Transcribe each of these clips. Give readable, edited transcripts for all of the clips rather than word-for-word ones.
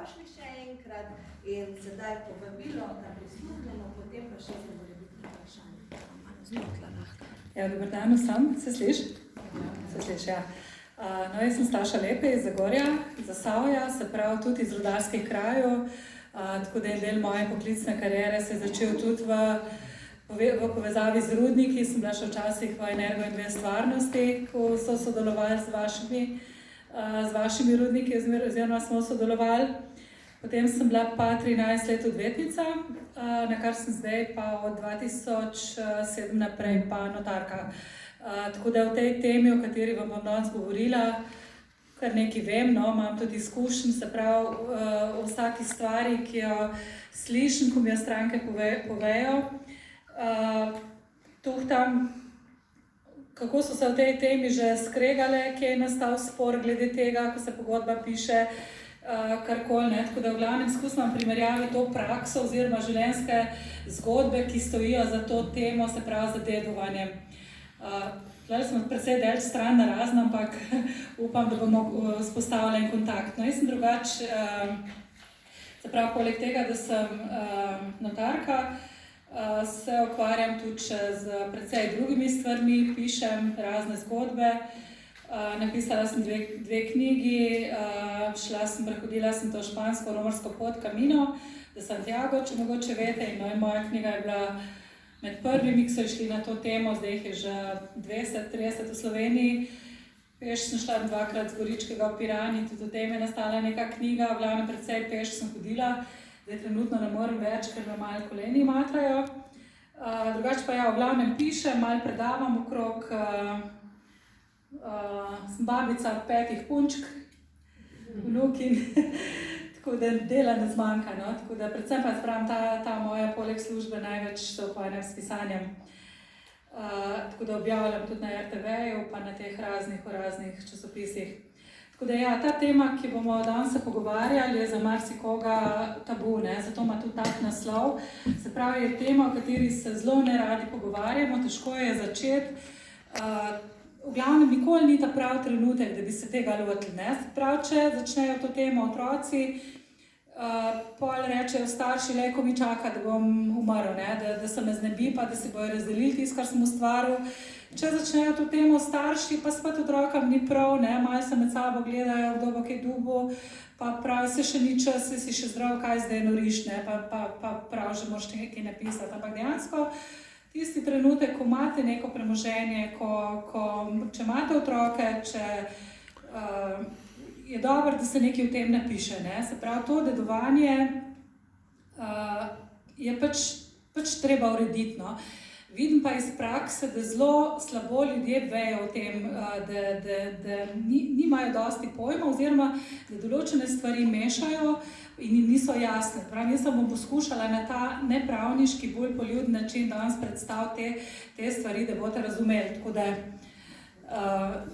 dobrodošli še enkrat in sedaj povabilo, da prisluhnemo, potem pa še se mora biti vprašanje. Zmotla lahko. Ja, dober dan vsem, se sliš? Se sliš, ja. No, jaz sem Staša Lepe iz Zagorja, Zasavja, se pravi tudi iz rudarskih krajev, tako da je del moje poklicne kariere se je začel tudi v povezavi z rudniki. Sem bila še včasih v Energo Invest Varnosti, ko so sodelovali z vašimi rudniki, oziroma smo sodelovali. Potem sem bila pa 13 let odvetnica, na kar sem zdaj pa od 2007 naprej pa notarka. Tako da v tej temi, o kateri vam bom danes govorila, kar nekaj vem, no, imam tudi izkušenj, se pravi o vsaki stvari, ki jo slišim, ko mi jo stranke povejo. Tuhtam, kako so se v tej temi že skregale, kje je nastal spor glede tega, ko se pogodba piše, karkoli, ne. Tako da v glavnem skusim primerjavi to prakso oziroma življenjske zgodbe, ki stojijo za to temo, se pravi za dedovanjem. Tukaj smo precej delč stran narazna, ampak upam, da bomo vzpostavili en kontakt. No, jaz sem drugače, se pravi, poleg tega, da sem notarka, se ukvarjam tudi z precej drugimi stvarmi, pišem razne zgodbe. Napisala sem dve knjigi, prehodila sem to špansko romarsko pot Camino de Santiago, če mogoče veste, in moja knjiga je bila med prvimi, ki so išli na to temo, zdaj jih je že 20-30 v Sloveniji. Peš sem šla dvakrat z Goričkega v Pirani, tudi o tem je nastala neka knjiga, v glavnem precej peš sem hodila. Zdaj trenutno ne morem več, ker me malo koleni matrajo. Drugače pa ja, v glavnem pišem, malo predavam okrog. Sem babica 5 punčk, vnukin, tako da dela ne zmanjka, no. Tako da predvsem pa spravim ta moja poleg službe največ se ukvarjam s pisanjem. Tako da objavljam tudi na RTV-ju pa na teh raznih časopisih. Tako da ja, ta tema, ki bomo danes se pogovarjali, je za marsikoga tabu, ne, zato ima tudi tak naslov. Se pravi, je tema, o kateri se zelo neradi pogovarjamo, težko je začeti. V glavnem nikoli ni ta pravi trenutek, da bi se tega lotili, ne. Se pravi, če začnejo to temo otroci, pol rečejo starši, lejko mi čaka, da bom umrl, ne, da se me znebi, pa da se bojo razdelili tisto, kar sem ustvaril. Če začnejo to temo starši, pa spet otrokom ni prav, ne, malo se med sabo gledajo, kdo bo kaj dubo, pa pravi, se še ni čas, si še zdrav, kaj zdaj noriš, ne, pa pravi, že moraš nekaj napisati. Ampak dejansko tisti trenutek, ko imate neko premoženje, če imate otroke, je dobro, da se nekaj o tem napiše, ne. Se pravi, to dedovanje je pač treba urediti, no. Vidim pa iz prakse, da zelo slabo ljudje vejo o tem, da nimajo dosti pojma oziroma da določene stvari mešajo in niso jasne. Pravi, jaz bom poskušala na ta nepravniški, bolj poljuden način danes predstaviti te stvari, da boste razumeli. Tako da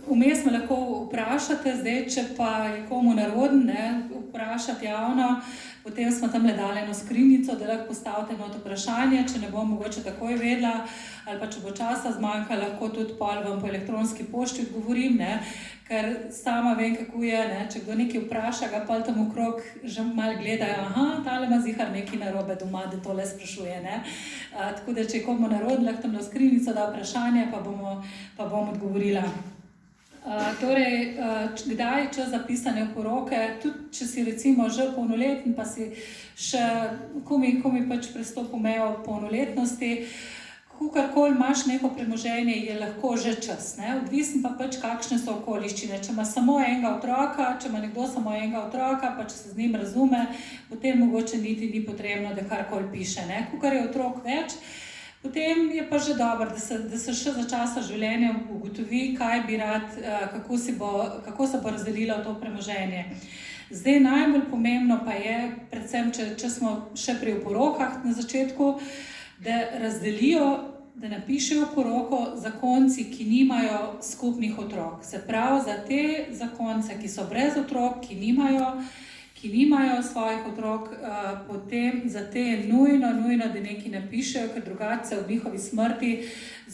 vmes me lahko vprašate, zdaj, če pa je komu naroden, ne, vprašati javno, potem smo tam dali eno skrinjico, da lahko postavite not vprašanje, če ne bom mogoče takoj vedela, ali pa če bo časa zmanjka, lahko tudi pol vam po elektronski pošti odgovorim, ne, ker sama vem, kako je, ne, če kdo nekaj vpraša, ga pol tam okrog že malo gledajo, tale ima zihar nekaj narobe doma, da tole sprašuje, ne. Tako da, če je komu naroden, lahko tam na skrinjico da vprašanje, pa bom odgovorila. Torej, kdaj je čas za pisanje poroke, tudi če si recimo že polnoleten, pa si še komi pač prestopil mejo polnoletnosti, kakorkoli imaš neko premoženje, je lahko že čas, ne, odvisen pa pač kakšne so okoliščine. Če ima samo enega otroka, če ima nekdo samo enega otroka, pa če se z njim razume, potem mogoče niti ni potrebno, da karkoli piše, ne. Kakor je otrok več, potem je pa že dobro, da se še za časa življenja ugotovi, kaj bi rad, kako se bo razdelilo to premoženje. Zdaj najbolj pomembno pa je, predvsem če smo še pri oporokah na začetku, da razdelijo, da napišejo poroko zakonci, ki nimajo skupnih otrok. Se pravi, za te zakonce, ki so brez otrok, ki nimajo svojih otrok, potem za te je nujno, da nekaj napišejo, ker drugače se v njihovi smrti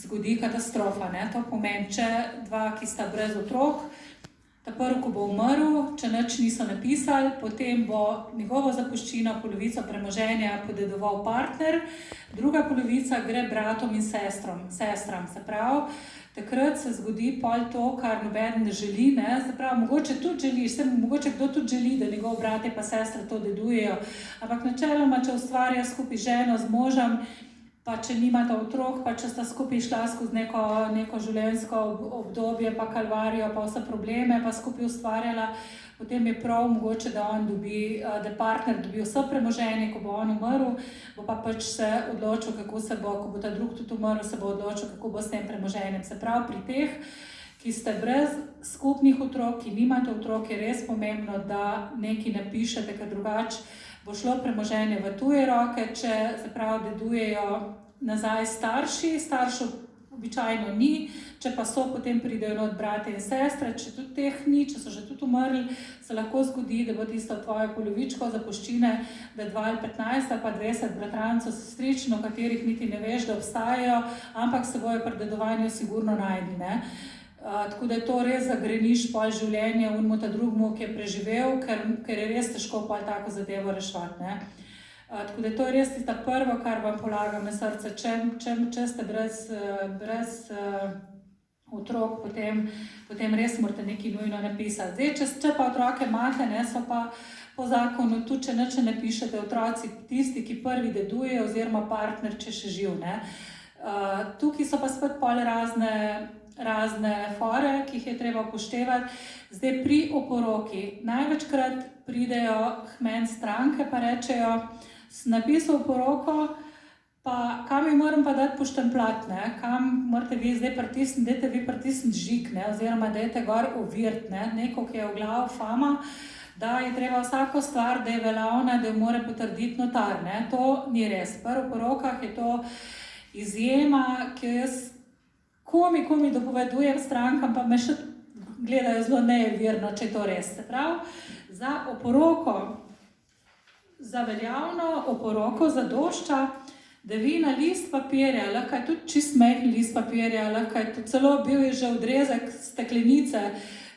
zgodi katastrofa, ne. To pomeni, če dva, ki sta brez otrok, ta prvi, ko bo umrl, če nič niso napisali, potem bo njegovo zapuščino, polovico premoženja podedoval partner, druga polovica gre bratom in sestram. Se pravi, takrat se zgodi pol to, kar noben ne želi, ne? Se pravi, mogoče tudi želi, mogoče kdo tudi želi, da njegov brate pa sestre to dedujejo, ampak načeloma, če ustvarja skupaj ženo z možem, pa če nimata otrok, pa če sta skupaj šla skozi neko življenjsko obdobje, pa kalvarijo, pa vse probleme, pa skupaj ustvarjala, potem je prav mogoče, da da partner dobi vse premoženje, ko bo on umrl, bo pa pač se odločil, kako se bo, ko bo ta drug tudi umrl, se bo odločil, kako bo s tem premoženjem. Se pravi, pri teh, ki ste brez skupnih otrok, ki nimate otrok, je res pomembno, da nekaj napišete, ker drugače bo šlo premoženje v tuje roke, če se pravi dedujejo nazaj staršev običajno ni, če pa so, potem pridejo not brate in sestre, če tudi teh ni, če so že tudi umrli, se lahko zgodi, da bo tisto tvoje polovičko zapuščine, da 2 ali 15 ali pa 20 bratrancov, sestričin, o katerih niti ne veš, da obstajajo, ampak se bojo pri dedovanju sigurno najdi, ne. Tako da je to res zagreniš pol življenje unmu ta drugmu, ki je preživel, ker je res težko pol tako zadevo reševati, ne. Tako da to je res tista prvo, kar vam polagam na srce, če ste brez otrok, potem res morate nekaj nujno napisati. Zdaj, če pa otroke imate, ne, so pa po zakonu, tudi če nič ne pišete, otroci tisti, ki prvi dedujejo, oziroma partner, če še živ, ne. Tukaj so pa spet pol razne fore, ki jih je treba upoštevati. Zdaj pri oporoki največkrat pridejo k meni stranke pa rečejo, sem napisal oporoko, pa kam jo moram pa dati poštempljati, ne? Kam morate vi zdaj pritisniti, dajte vi pritisniti žig, ne? Oziroma dajte gor ovirt, ne? Neko, ki je v glavu fama, da je treba vsako stvar, da je veljavna, da jo mora potrditi notar, ne? To ni res. Pri oporokah je to izjema, ki jaz komi dopovedujem strankam, pa me še gledajo zelo nejeverno, če je to res. Se pravi, za oporoko, za veljavno oporoko zadošča, da vi na list papirja, lahko je tudi čist majhen list papirja, lahko je tudi celo bil je že odrezek steklenice,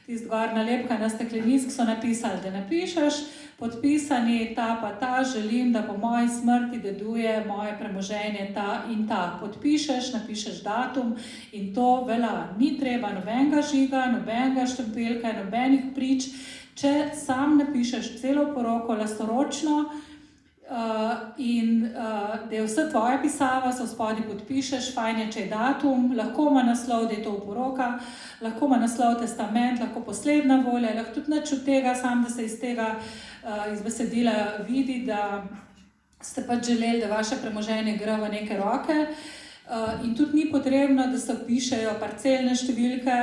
tisti gor nalepka na steklenici, so napisali, da napišeš, podpisani ta pa ta, želim, da po moji smrti deduje moje premoženje ta in ta. Podpišeš, napišeš datum in to velja. Ni treba nobenega žiga, nobenega štampeljka, nobenih prič. Če sam napišeš celo poroko lastoročno in da je vse tvoja pisava, se v spodnji podpišeš, fajn je, če je datum, lahko ima naslov, da je to oporoka, lahko ima naslov testament, lahko posledna volja, lahko tudi nič od tega, sam da se iz tega iz besedila vidi, da ste pač želeli, da vaše premoženje gre v neke roke in tudi ni potrebno, da se vpišejo parcelne številke,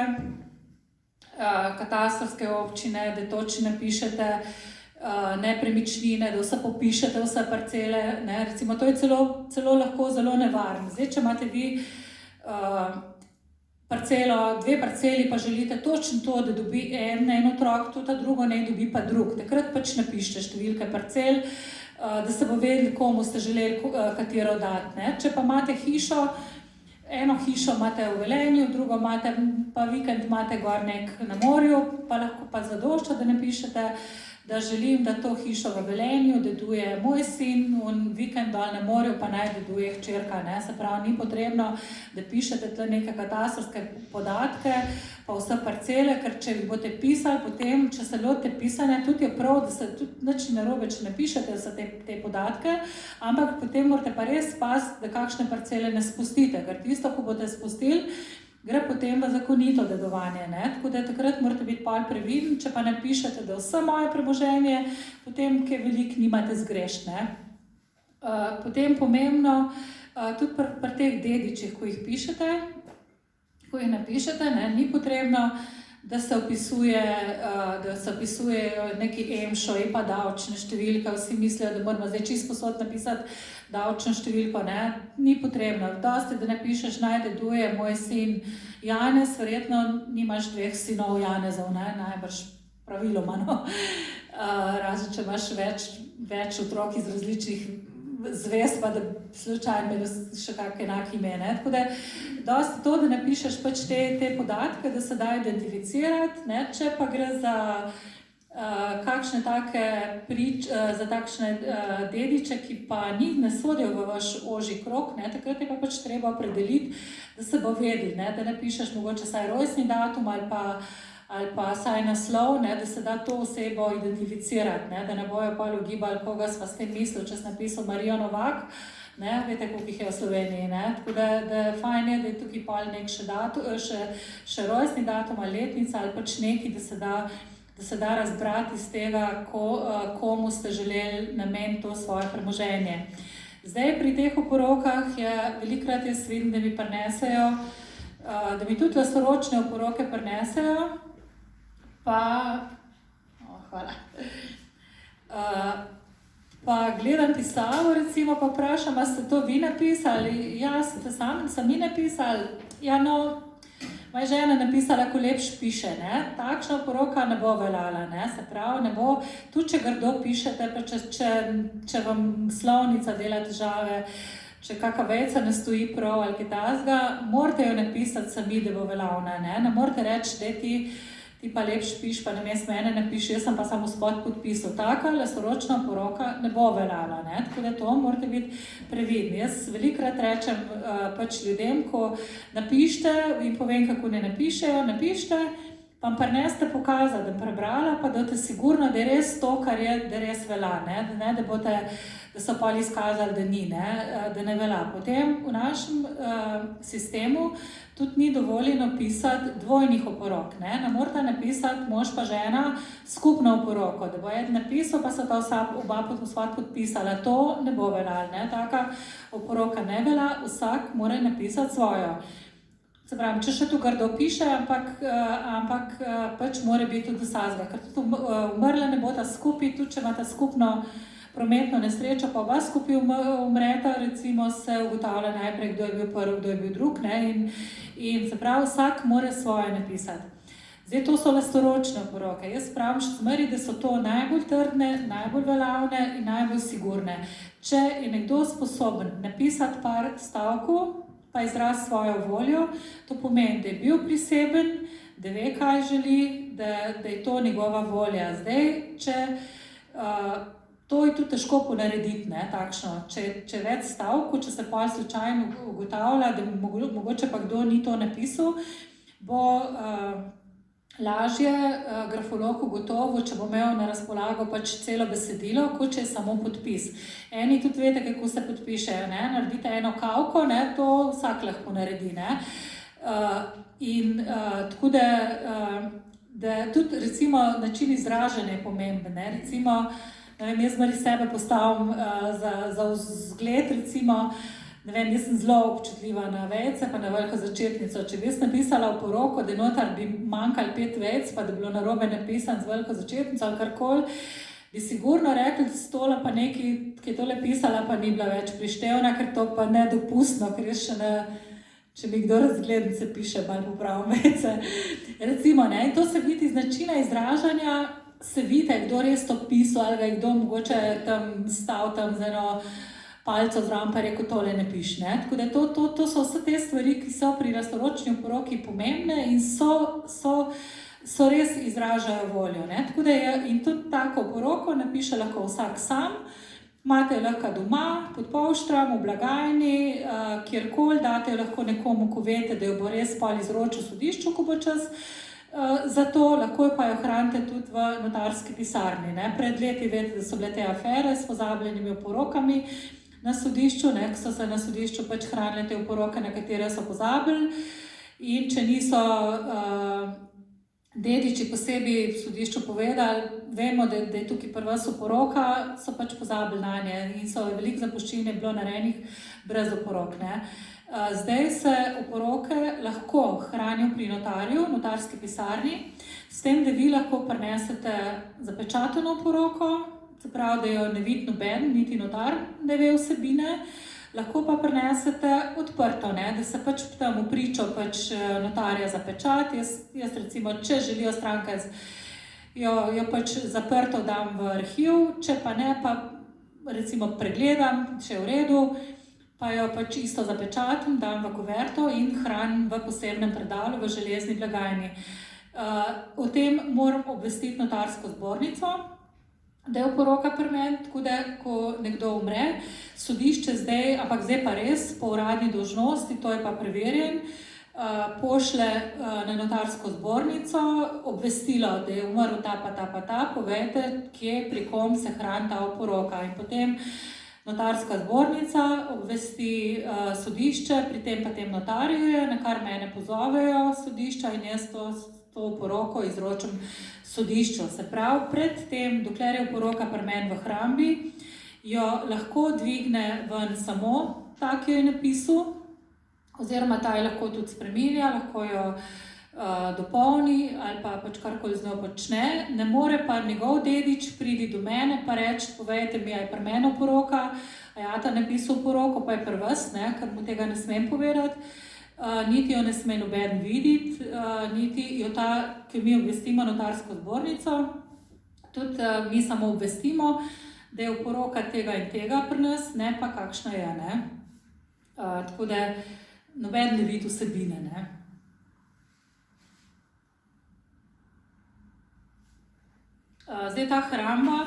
katastrske občine, da točno napišete nepremičnine, da vse popišete, vse parcele, ne, recimo to je celo lahko zelo nevarno. Zdaj, če imate vi dve parceli, pa želite točno to, da dobi en otrok, tudi ta drugo ne dobi pa drug. Takrat pač napišete številke parcel, da se bo vedeli, komu ste želeli katero dati, ne. Če pa imate hišo, eno hišo imate v Velenju, drugo imate, pa vikend imate gor nek na morju, pa lahko pa zadošča, da napišete, da želim, da to hišo v Velenju deduje moj sin, in vikend dol na morju pa naj deduje hčerka, ne. Se pravi, ni potrebno, da pišete tle neke katastrske podatke, pa vse parcele, ker če vi boste pisali, potem, če se lotite pisanja, tudi je prav, da se tudi nič narobe, če napišete vse te podatke, ampak potem morate pa res paziti, da kakšne parcele ne spustite, ker tisto, ko boste spustili, gre potem v zakonito dedovanje, ne? Tako da takrat morate biti pol previdni, če pa napišete, da vse moje premoženje, potem, ki je veliko, nimate zgrešiti, ne? Potem pomembno, tudi pri teh dedičih, ko jih pišete, ko jih napišete, ne, ni potrebno, da se opisujejo neki EMŠO in pa davčne številke, vsi mislijo, da moramo zdaj čisto posod napisati davčno številko, ne, ni potrebno. Dosti, da napišeš, naj deduje moj sin Janez, verjetno nimaš 2 sinov Janezov, ne, najbrž praviloma, no. Razen, če imaš več otrok iz različnih zvest, pa da slučajno imeli še kakšne enake ime. Ne? Tako da dosti to, da napišeš pač te podatke, da se da identificirati, ne? Če pa gre za kakšne take za takšne dediče, ki pa ne sodijo v vaš ožji krog, ne? Takrat je pa pač treba opredeliti, da se bo vedel, ne? Da napišeš mogoče saj rojstni datum ali pa saj naslov, ne? Da se da to osebo identificirati, ne? Da ne bojo pa ugibali, koga sva s tem mislil, če sem napisal Marijo Novak, ne? Veste, koliko jih je v Sloveniji, ne? Tako da fajn je, da je tukaj pol nek še rojstni datum ali letnica ali pač neki, da se da razbrati iz tega, komu ste želeli nameniti to svoje premoženje. Zdaj pri teh oporokah je velikokrat jaz vidim, da mi prinesejo, da mi tudi lastoročne oporoke prinesejo, hvala. Pa gledam pisavo, recimo, pa vprašam, a ste to vi napisali? Ja, ste sami napisali? Ja, no, moja žena napisala, ko lepš piše, ne? Takšna oporoka ne bo veljala, ne? Se pravi, ne bo, tudi če grdo pišete, pa če vam slovnica dela težave, če kakva vejca ne stoji prav ali kaj takega, morate jo napisati sami, da bo veljavna, ne? Ne morate reči, da ti pa lepš piš, pa namesto mene napiši, jaz sem pa samo spod podpisal. Taka lastoročna oporoka ne bo veljala, ne? Tako da to morate biti previdni. Jaz velikokrat rečem pač ljudem, ko napište in povem, kako ne napišejo, napište, pa prinesite pokazati, da prebrala, pa da te sigurno, da je res to, kar je, da res velja, ne? Da so pa izkazali, da ni, ne? Da ne velja. Potem v našem sistemu tudi ni dovoljeno pisati dvojnih oporok, ne? Ne morate napisati mož pa žena skupno oporoko, da bo eden napisal, pa so ta oba podpisala. To ne bo veljalo, ne? Taka oporoka ne velja, vsak mora napisati svojo. Se pravi, če še tu grdo piše, ampak pač mora biti tudi vsakega, ker tudi umrla ne bo ta skupaj, tudi če imata skupno prometno nesrečo, pa oba skupaj umreta, recimo se ugotavlja najprej, kdo je bil prvi, kdo je bil drug, ne? In se pravi, vsak mora svoje napisati. Zdaj, to so lastoročne oporoke. Jaz pravim še zmeri, da so to najbolj trdne, najbolj veljavne in najbolj sigurne. Če je nekdo sposoben napisati par stavkov, pa izraz svojo voljo, to pomeni, da je bil priseben, da ve, kaj želi, da je to njegova volja. Zdaj, to je tudi težko ponarediti, ne, takšno. Če več stavkov, če se pa slučajno ugotavlja, da mogoče pa kdo ni to napisal, bo lažje grafolog ugotovil, če bo imel na razpolago pač celo besedilo, kot če je samo podpis. Eni tudi veste, kako se podpišejo, ne? Naredite eno kavko, ne? To vsak lahko naredi, ne? Tako da tudi recimo način izražanja je pomemben, ne? Recimo, jaz mali sebe postavim za vzgled, recimo, jaz sem zelo občutljiva na vejce, pa na veliko začetnico. Če bi jaz napisala oporoko, da notar bi manjkali 5 vejc, pa da bi bilo narobe napisan z veliko začetnico ali karkoli, bi sigurno rekli, da stola pa nekaj, ki je tole pisala, pa ni bila več prištevna, ker to pa nedopustno, ker jaz še ne, če mi kdo razglednice piše, malo popravim vejce. Recimo, ne, in to se vidi iz načina izražanja, se vidi, kdo res to pisal, ali ga je kdo mogoče tam stal tam z eno palco zraven, pa rekel, tole ne piš, ne. Tako da to so vse te stvari, ki so pri lastoročni oporoki pomembne in so res izražajo voljo, ne. Tako da in tudi tako oporoko napiše lahko vsak sam, imate jo lahko doma, pod polštram, v blagajni, kjerkoli, date jo lahko nekomu, ko veste, da jo bo res pol izročil sodišču, ko bo čas. Zato lahko pa jo hranite tudi v notarski pisarni, ne. Pred leti veste, da so bile te afere s pozabljenimi oporokami na sodišču, ne, ko so se na sodišču pač hranile te oporoke, na katere so pozabili, in če niso dediči posebej v sodišču povedali, vemo, da je tukaj pri vas oporoka, so pač pozabili na nje in so veliko zapuščine bilo narejenih brez oporok, ne. Zdaj se oporoke lahko hranijo pri notarju, notarski pisarni, s tem, da vi lahko prinesete zapečateno oporoko, se pravi, da jo ne vidi noben, niti notar ne ve vsebine, lahko pa prinesete odprto, ne, da se pač tam v pričo pač notarja zapečat. Jaz recimo, če želijo stranke, jo pač zaprto dam v arhiv, če pa ne, pa recimo pregledam, če je v redu, pa jo pač isto zapečatim, dam v kuverto in hranim v posebnem predalu v železni blagajni. O tem moram obvestiti notarsko zbornico, da je oporoka pri meni, tako da, ko nekdo umre, sodišče zdaj pa res po uradni dolžnosti, to je pa preverjen, pošle na notarsko zbornico obvestilo, da je umrl ta pa ta, povejte, kje, pri kom se hrani ta oporoka. In potem notarska zbornica obvesti sodišče, pri tem pa tem notarje, na kar mene pozovejo sodišča in jaz to oporoko izročam sodišču. Se pravi, pred tem, dokler je oporoka pri meni v hrambi, jo lahko dvigne ven samo ta, ki jo je napisal, oziroma ta jo lahko tudi spreminja, lahko jo dopolni ali pa pač karkoli z njo počne. Ne more pa njegov dedič pridi do mene pa reči, povejte mi, a je pri meni oporoka, a je ta napisal oporoko, pa je pri vas, ne, ker mu tega ne smem povedati. Niti jo ne sme noben videti, niti jo ta, ki mi obvestimo notarsko zbornico, tudi mi samo obvestimo, da je oporoka tega in tega pri nas, ne pa kakšna je, ne. Tako da noben ne vidi vsebine, ne. Zdaj ta hramba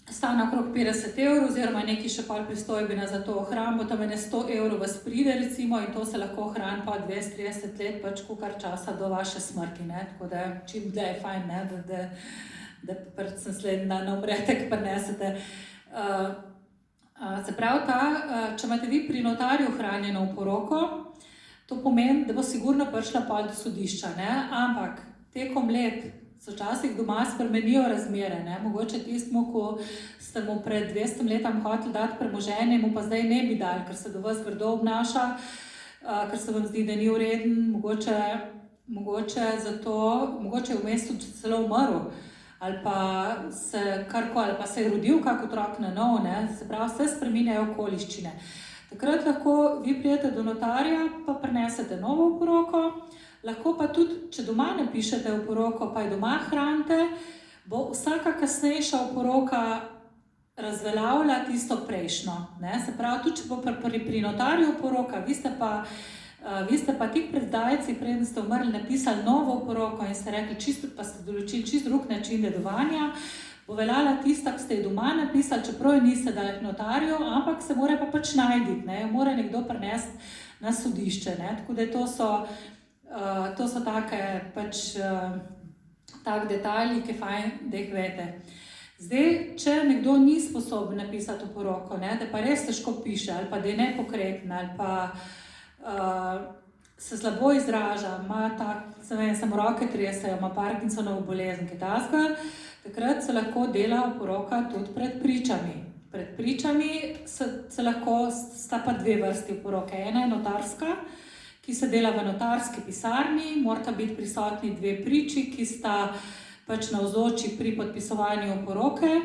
stane okrog 50 €, oziroma nekaj še pol pristojbina za to hrambo, tam je 100 € vas pride recimo in to se lahko hrani pa 230 let, pač kolikor časa do vaše smrti, ne, tako da čim dlje je fajn, ne, da pač naslednji dan umrete, ki prinesete. Se pravi, če imate vi pri notarju hranjeno oporoko, to pomeni, da bo sigurno prišla pol do sodišča, ne, ampak tekom let se včasih doma spremenijo razmere, ne, mogoče tistemu, ko ste mu pred 200 letom hoteli dati premoženje, mu pa zdaj ne bi dali, ker se do vas grdo obnaša, ker se vam zdi, da ni vreden, mogoče je vmes tudi celo umrl, ali pa se je rodil kak otrok na novo, ne, se pravi, se spreminjajo okoliščine. Takrat lahko vi pridete do notarja, pa prinesete novo oporoko, lahko pa tudi, če doma napišete oporoko, pa jo doma hranite, bo vsaka kasnejša oporoka razveljavila tisto prejšnjo, ne, se pravi, tudi če bo pri notarju oporoka, vi ste pa tik pred zdajci, preden ste umrli, napisali novo oporoko in ste rekli, pa ste določili čisto drug način dedovanja, bo veljala tista, ki ste jo doma napisali, čeprav jo niste dali k notarju, ampak se mora pa pač najti, ne, jo mora nekdo prinesti na sodišče, ne, tako da to so take pač tak detajli, ki je fajn, da jih veste. Zdaj, če nekdo ni sposoben napisati oporoko, ne, da pa res težko piše, ali pa da je nepokretna, ali pa se slabo izraža, ima samo roke tresajo, ima Parkinsonovo bolezen, kaj takega, takrat se lahko dela oporoka tudi pred pričami. Pred pričami se lahko, sta pa dve vrsti oporoke. Ena je notarska, ki se dela v notarski pisarni, morata biti prisotni dve priči, ki sta pač navzoči pri podpisovanju oporoke.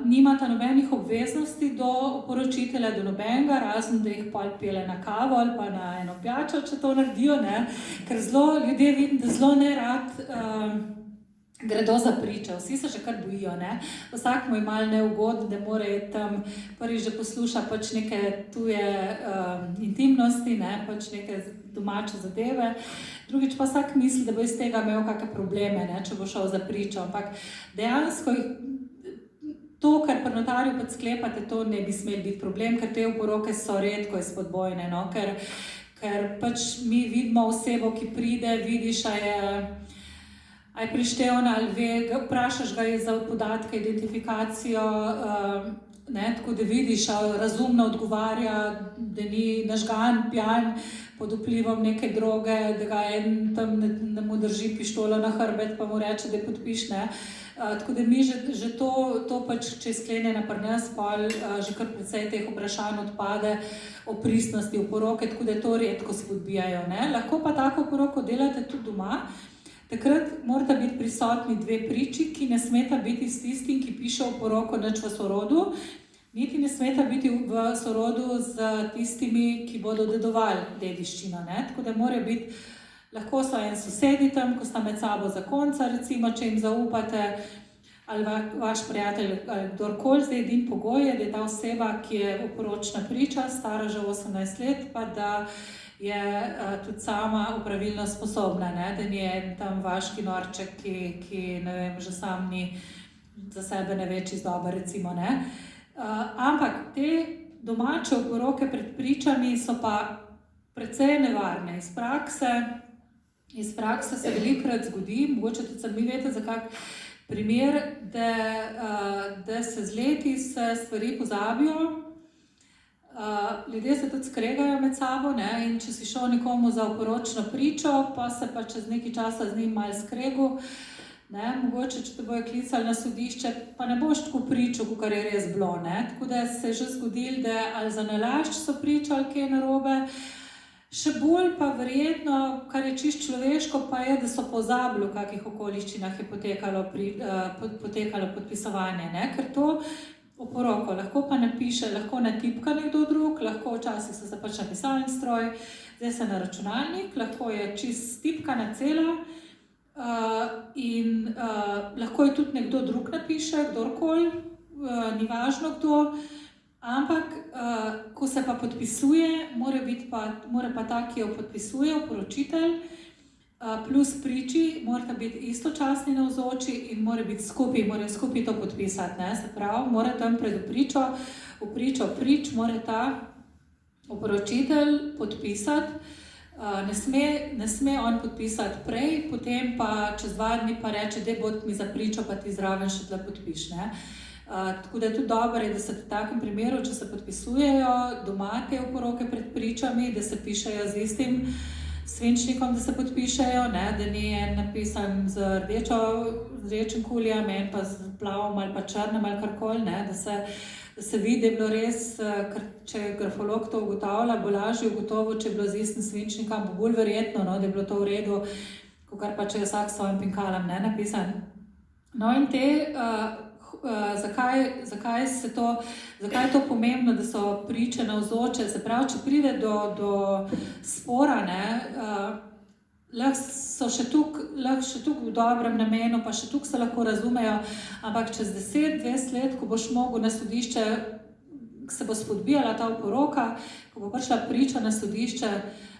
Nimata nobenih obveznosti do oporočitelja, do nobenega, razen da jih pol pelje na kavo ali pa na eno pijačo, če to naredijo, ne, ker ljudje vidim, da zelo nerad gredo za priče, vsi se še kar bojijo, ne. Vsak mu je malo neugoden, da mora tam prvi že posluša pač neke tuje intimnosti, ne, pač neke domače zadeve. Drugič pa vsak misli, da bo iz tega imel kakšne probleme, ne, če bo šel za pričo, ampak dejansko to, kar pri notarju pač sklepate, to ne bi smel biti problem, ker te oporoke so redko izpodbojne, no, ker pač mi vidimo osebo, ki pride, vidiš, a je prištevna ali ve, vprašaš ga za podatke, identifikacijo, ne, tako da vidiš, razumno odgovarja, da ni nažgan, pijan, pod vplivom neke droge, da ga tam ne mu drži pištolo na hrbet, pa mu reče, da je podpiš, ne. Tako da mi že to pač, če je sklenjena pri nas, pol že kar precej teh vprašanj odpade o pristnosti oporoke, tako da to redko spodbijajo, ne. Lahko pa tako oporoko delate tudi doma. Takrat morata biti prisotni dve priči, ki ne smeta biti s tistim, ki piše oporoko nič v sorodu, niti ne smeta biti v sorodu z tistimi, ki bodo dedovali dediščino, ne. Tako da morajo biti, lahko so en sosedi tam, ko sta med sabo zakonca, recimo, če jim zaupate, ali vaš prijatelj, ali kdorkoli, zdaj edin pogoj je, da je ta oseba, ki je oporočna priča, stara že 18 let, pa da je tudi sama upravilno sposobna, ne? Da ni en tam vaški norček, ki ne vem, že sam ni za sebe ne ve čisto dober, recimo, ne. Ampak te domače oporoke pred pričami so pa precej nevarne. Iz prakse se velikokrat zgodi, mogoče tudi sami veste za kak primer, da se z leti se stvari pozabijo, ljudje se tudi skregajo med sabo, ne, in če si šel nekomu za oporočno pričo, pa se pa čez nekaj časa z njim malo skregu, ne, mogoče, če te bojo klicali na sodišče, pa ne boš tako pričal, kakor je res bilo, ne, tako da se je že zgodilo, da ali za nalašč so pričali, kaj je narobe. Še bolj pa verjetno, kar je čisto človeško, pa je, da so pozabili, v kakih okoliščinah je potekalo podpisovanje, ne? Ker to oporoko lahko pa napiše, lahko natipka nekdo drug, lahko včasih so se pač napisalni stroj, zdaj se na računalnik, lahko je čist tipkana cela in lahko je tudi nekdo drug napiše, kdorkoli, ni važno kdo. Ampak, ko se pa podpisuje, mora pa ta, ki jo podpisuje, oporočitelj, plus priči, morata biti istočasni navzoči in morajo biti skupaj to podpisati, ne, se pravi, mora tam pred v pričo prič, mora ta oporočitelj podpisati, ne sme on podpisati prej, potem pa čez 2 dni pa reče, daj bod mi za pričo, pa ti zraven še tle podpiš, ne. Tako da je tudi dobro, da se v takem primeru, če se podpisujejo doma te oporoke pred pričami, da se pišejo z istim svinčnikom, da se podpišejo, ne, da ni en napisan z rdečim kulijem, en pa z plavom ali pa črnem ali karkoli, ne, da se vidi, da je bilo res, ker če grafolog to ugotavlja, bo lažje ugotovil, če je bilo z istim svinčnikom, bo bolj verjetno, no, da je bilo to v redu, kakor pa če je vsak s svojim pinkalom, ne, napisan. No in zakaj je to pomembno, da so priče navzoče, se pravi, če pride do spora, ne, lahko še tukaj v dobrem namenu, pa še tukaj se lahko razumejo, ampak čez 10-20 let, ko boš mogel na sodišče, se bo spodbijala ta oporoka, ko bo prišla priča na sodišče,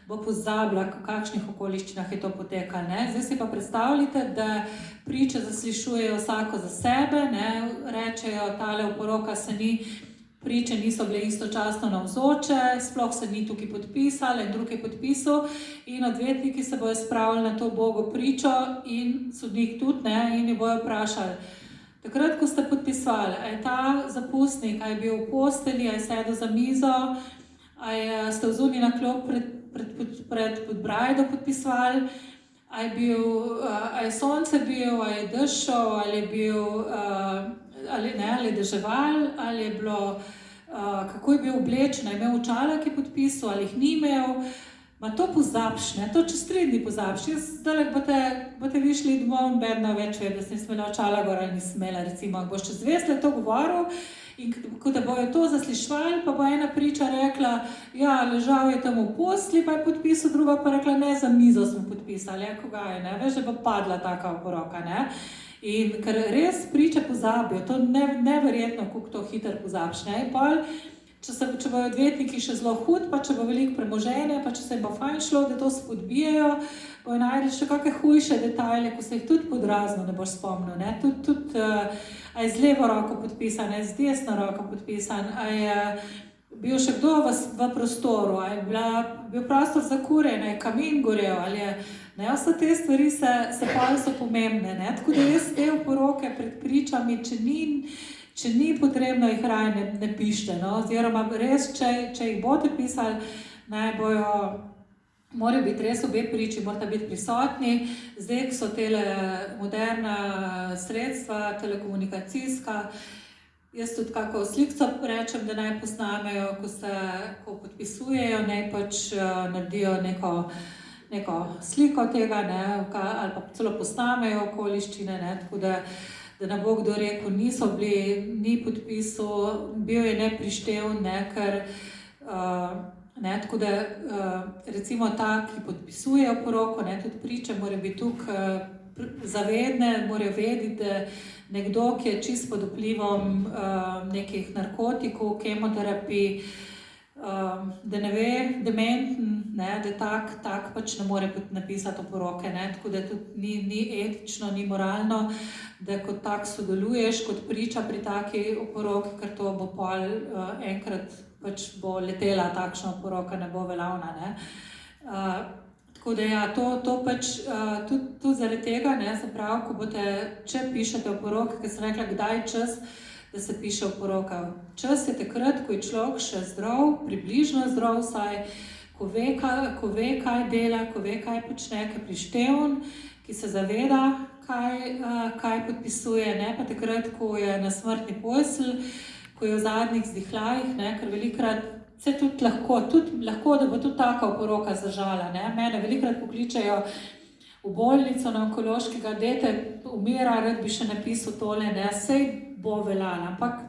bo pozabila, v kakšnih okoliščinah je to potekalo, ne. Zdaj si pa predstavljate, da priče zaslišujejo vsako za sebe, ne, rečejo, tale oporoka priče niso bile istočasno navzoče, sploh se ni tukaj podpisali, en drug je podpisal in odvetniki se bojo spravili na to ubogo pričo in sodnik tudi, ne, in jo bojo vprašali. Takrat, ko ste podpisali, a je ta zapustnik, a je bil v postelji, a je sedel za mizo, a ste vzuli na klop pred podbrajdo podpisovali, a je sonce bil, a je dešel, ali je bil, ali je deževal, ali je bilo, kako je bil oblečen, a je imel očala, ki je podpisal, ali jih ni imel. Ma to pozabiš, ne, to čez 3 dni pozabiš. Jaz zdaj boste vi šli domov in bedno več ve, da sem smela očala gor ali nisem smela, recimo, boš čez 20 let to govoril in ko da bojo to zaslišvali, pa bo ena priča rekla, ja, ležal je tam v postelji, pa je podpisal, druga pa rekla, ne, za mizo smo podpisali, koga je, ne, veš, da bo padla taka oporoka, ne. In ker res priče pozabijo, to neverjetno, kako to hitro pozabiš, ne, in pol, če bojo odvetniki še zelo hud, pa če bo veliko premoženja, pa če se jim bo fajn šlo, da to spodbijajo, bojo najdli še kakšne hujše detajle, ko se jih tudi podrazno ne boš spomnil, ne, tudi, a je z levo roko podpisan, a je z desno roko podpisan, a je bil še kdo v prostoru, a je bil prostor zakurjen, a je kamin gorel, ali je, ne, vse te stvari so pomembne, ne, tako da res te oporoke pred pričami, če ni potrebno, jih raje ne pište, no, oziroma res, če jih boste pisali, morajo biti res obe priči, morata biti prisotni. Zdaj, ko so tele moderna sredstva, telekomunikacijska, jaz tudi kako slikco rečem, da naj posnamejo, ko podpisujejo, naj pač naredijo neko sliko tega, ne, ali pa celo posnamejo okoliščine, ne, tako da ne bo kdo rekel, ni podpisal, bil je neprišteven, ne, ker, ne, tako da, recimo ta, ki podpisuje oporoko, ne, tudi priče, mora biti tukaj zavedne, morajo vedeti, da nekdo, ki je čist pod vplivom nekih narkotikov, kemoterapij, da ne ve, dementen, ne, da tak pač ne more napisati oporoke, ne, tako da tudi ni etično, ni moralno, da kot tak sodeluješ, kot priča pri taki oporoki, ker to bo pol enkrat pač bo letela takšna oporoka, ne bo veljavna, ne. Tako da ja, to pač tudi zaradi tega, ne, se pravi, ko boste, če pišete oporoke, ker sem rekla, kdaj je čas, da se piše oporoka. Čas je takrat, ko je človek še zdrav, približno zdrav vsaj, ko ve, kaj dela, ko ve, kaj počne, ki je prišteven, ki se zaveda, kaj podpisuje, ne pa takrat, ko je na smrtni postelji, ko je v zadnjih vzdihljajih, ne, ker velikokrat se tudi lahko, da bo tudi taka oporoka zdržala, ne. Mene velikokrat pokličejo v bolnico na onkološkega, dete umira, rad bi še napisal tole, ne, sej bo veljala, ampak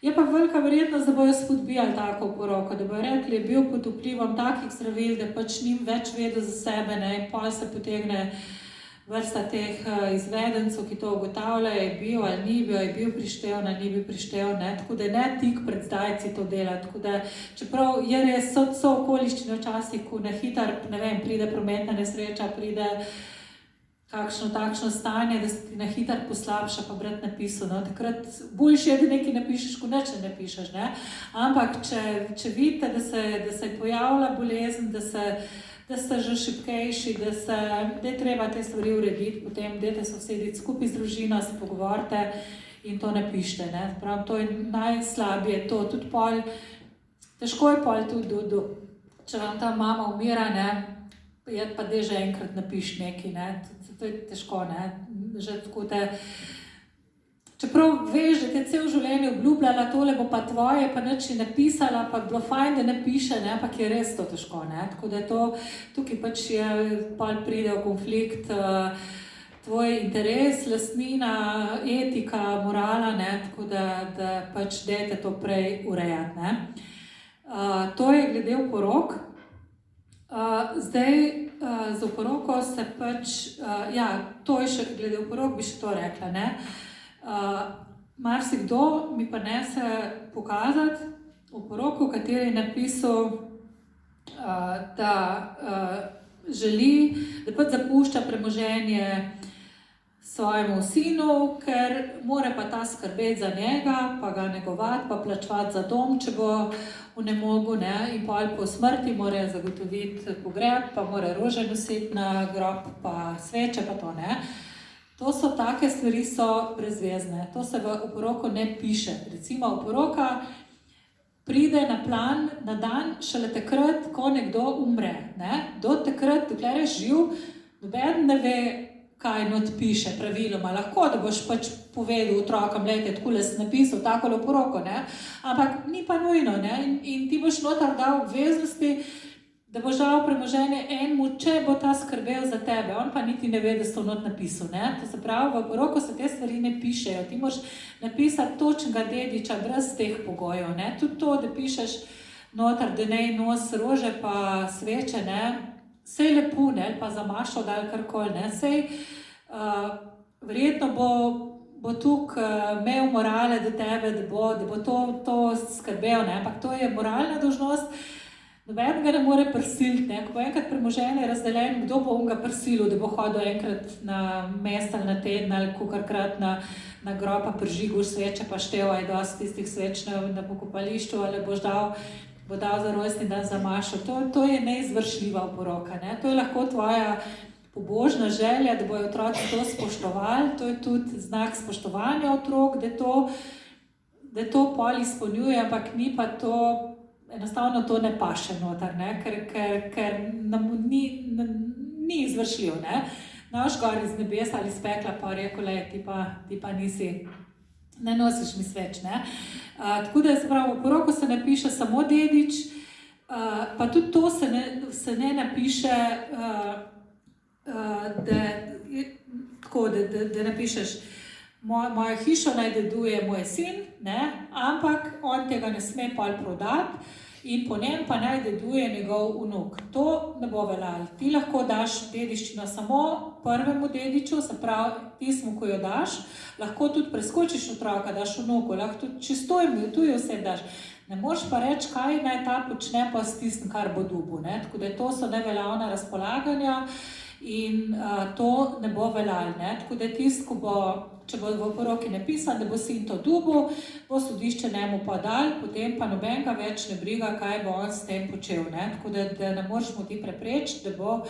je pa velika verjetnost, da bojo spodbijali tako oporoko, da bojo rekli, je bil pod vplivom takih zdravil, da pač nim več vedel za sebe, ne, in pol se potegne vrsta teh izvedencev, ki to ugotavljajo, je bil ali ni bil, je bil prišteven ali ni bil prišteven, ne, tako da ne tik pred zdajci to dela, tako da, čeprav je res, so okoliščine včasih, ko na hitar, ne vem, pride prometna nesreča, pride kakšno takšno stanje, da se ti na hitar poslabša, pa brat napisal, no, takrat boljše je, da nekaj napišeš, ko nič ne napišeš, ne, ampak če vidite, da se je pojavila bolezen, da ste že šibkejši, da je treba te stvari urediti, potem dajte se usediti skupaj z družino, se pogovorite in to napišite, ne, prav, to je najslabije, to tudi pol, težko je pol tudi, če vam ta mama umira, ne, pa daj že enkrat napiš nekaj, ne, to je težko, ne, že tako te, čeprav veš, da te cel življenje obljubljala, tole bo pa tvoje, pa nič ni napisala, pa bilo fajn, da ne piše, ne, ampak je res to težko, ne, tako da to, tukaj pač je, pol pride v konflikt tvoj interes, lastnina, etika, morala, ne, tako da pač dajte to prej urejati, ne. To je glede oporok. Zdaj, z oporoko se pač, ja, to je še, glede oporok bi še to rekla, ne. Marsikdo mi pa nese pokazati oporoko, v kateri je napisal, da želi, da pač zapušča premoženje svojemu sinu, ker mora pa ta skrbeti za njega, pa ga negovati, pa plačevati za dom, če bo onemogel, ne, in pol po smrti mora zagotoviti pogreb, pa mora rože nositi na grob, pa sveče, pa to, ne. To so take stvari, so brezvezne, to se v oporoko ne piše. Recimo oporoka pride na plan, na dan, šele takrat, ko nekdo umre, ne. Do takrat, dokler je živ, noben ne ve, kaj not piše praviloma. Lahko, da boš pač povedal otrokom, glejte, takole sem napisal takole oporoko, ne, ampak ni pa nujno, ne, in ti boš noter dal obveznosti, da bo žal premoženje enemu, če bo ta skrbel za tebe, on pa niti ne ve, da si to not napisal, ne. To se pravi, v oporoko se te stvari ne pišejo, ti moraš napisati točnega dediča brez teh pogojev, ne. Tudi to, da pišeš noter, da naj nosi rože pa sveče, ne, sej lepo, ne, pa za mašo ali karkoli, ne, sej verjetno bo tukaj imel morale do tebe, da bo to skrbel, ne, ampak to je moralna dolžnost, noben ga ne more prisiliti, ne, ko bo enkrat premoženje razdeljeno, kdo bo onga prisilil, da bo hodil enkrat na mesec ali na teden ali kolikokrat na grob pa prižigal sveče pa štel, je dosti tistih sveč na pokopališču, ali bo dal za rojstni dan za mašo. To je neizvršljiva oporoka, ne, to je lahko tvoja pobožna želja, da bojo otroci to spoštovali, to je tudi znak spoštovanja otrok, da to pol izpolnjuje, ampak ni pa to, enostavno to ne paše noter, ne, ker ni izvršljiv, ne. Naš gor iz nebesa ali iz pekla pa rekel, ti pa nisi, ne nosiš mi sveč, ne. Tako da, se pravi, v oporoko se napiše samo dedič, pa tudi to se ne napiše, da napišeš, mojo hišo naj deduje moj sin, ne, ampak on tega ne sme pol prodati in po njem pa naj deduje njegov vnuk. To ne bo veljalo. Ti lahko daš dediščino samo prvemu dediču, se pravi tistemu, ko jo daš, lahko tudi preskočiš otroka, daš vnuku, lahko tudi čisto tuji oseb daš. Ne moreš pa reči, kaj naj ta počne pa s tistim, kar bo dobil, ne. Tako da to so neveljavna razpolaganja in to ne bo veljalo, ne. Tako da tisti, ko bo, če bo v poroki napisano, da bo sin to dobil, bo sodišče njemu pa dal, potem pa nobenega več ne briga, kaj bo on s tem počel, ne. Tako da ne moreš mu ti preprečiti, da bo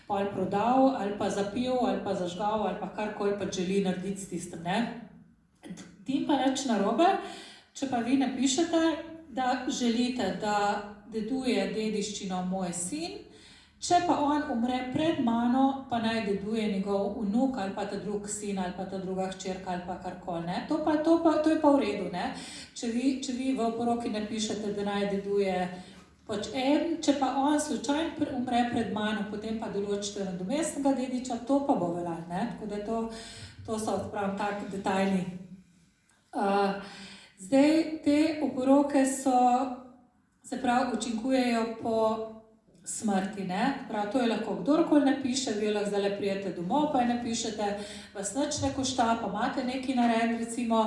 pol prodal ali pa zapil ali pa zažgal ali pa karkoli pa želi narediti s tistim, ne. Tim pa nič narobe, če pa vi napišete, da želite, da deduje dediščino moj sin, če pa on umre pred mano, pa naj deduje njegov vnuk ali pa ta drug sin ali pa ta druga hčerka ali pa karkoli, ne. To je pa v redu, ne. Če vi v poroki napišete, da naj deduje pač en, če pa on slučajno umre pred mano, potem pa določite nadomestnega dediča, to pa bo veljalo, ne. Tako da to so, pravim, taki detajli. Zdaj, te oporoke se pravi, učinkujejo po smrti, ne. Prav, to je lahko kdorkoli napiše, vi lahko zdajle prijete domov, pa je napišete, vas nič ne košta, pa imate nekaj narejen, recimo,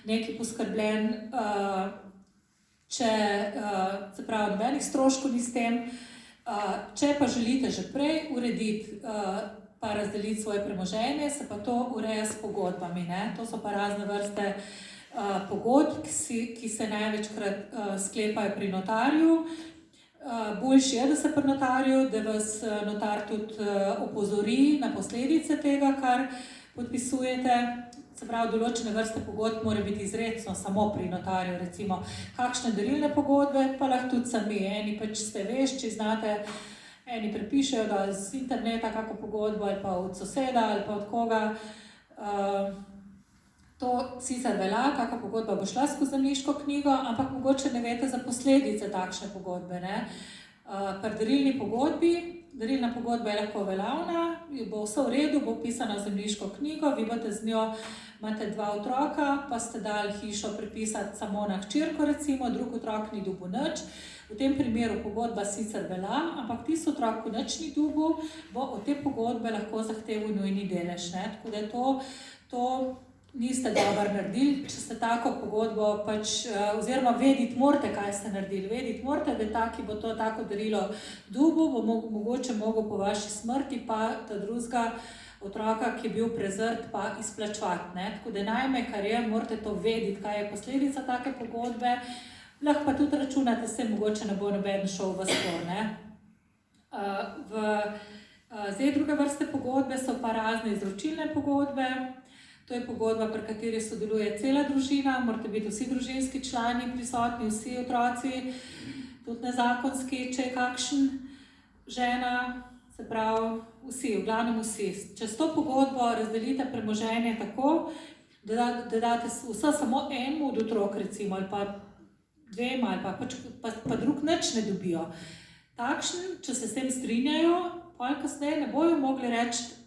nekaj poskrbljen, če, se pravi, nobenih stroškov ni s tem. Če pa želite že prej urediti, pa razdeliti svoje premoženje, se pa to ureja s pogodbami, ne. To so pa razne vrste pogodb, ki se največkrat sklepajo pri notarju. Boljše je, da se pri notarju, da vas notar tudi opozori na posledice tega, kar podpisujete. Se pravi, določene vrste pogodb mora biti izrecno samo pri notarju, recimo kakšne darilne pogodbe, pa lahko tudi sami. Eni pač ste vešči, znate, eni prepišejo da z interneta kako pogodbo ali pa od soseda ali pa od koga. To sicer velja, kakšna pogodba bo šla skozi zemljiško knjigo, ampak mogoče ne veste za posledice takšne pogodbe, ne. Pri darilni pogodbi, darilna pogodba je lahko veljavna, bo vse v redu, bo vpisana v zemljiško knjigo, vi boste z njo, imate 2 otroka, pa ste dali hišo prepisati samo na hčerko, recimo, drug otrok ni dobil nič. V tem primeru pogodba sicer velja, ampak tisti otrok, ko nič ni dobil, bo od te pogodbe lahko zahteval nujni delež, ne. Tako da to niste dobro naredili, če ste tako pogodbo pač, oziroma vedeti morate, kaj ste naredili. Vedeti morate, da ta, ki bo to tako darilo dobil, bo mogoče mogel po vaši smrti pa ta drugega otroka, ki je bil prezrt, pa izplačevati, ne. Tako da najme, kar je, morate to vedeti, kaj je posledica take pogodbe. Lahko pa tudi računate, se mogoče ne bo noben šel v spor, ne. Zdaj, druge vrste pogodbe so pa razne izročilne pogodbe. To je pogodba, pri kateri sodeluje cela družina, morate biti vsi družinski člani prisotni, vsi otroci, tudi nezakonski, če je kakšen, žena, se pravi vsi, v glavnem vsi. Čez to pogodbo razdelite premoženje tako, da date vse samo enemu od otrok, recimo, ali pa 2, ali pa drug nič ne dobijo. Takšen, če se s tem strinjajo, pol kasneje ne bojo mogli reči,